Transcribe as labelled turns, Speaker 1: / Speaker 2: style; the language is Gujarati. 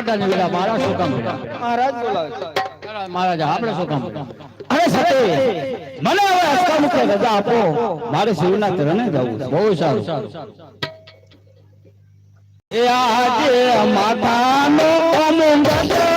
Speaker 1: માતાની વેલા મારા શું કામ
Speaker 2: મહારાજ બોલાવે
Speaker 1: મહારાજ આપણે શું કામ અરે સતે મને હવે અસ્કા મુકે રજા આપો મારે શિવના ચરણે જવું છે બહુ સારું એ આજે માતાનો અમુંગ છે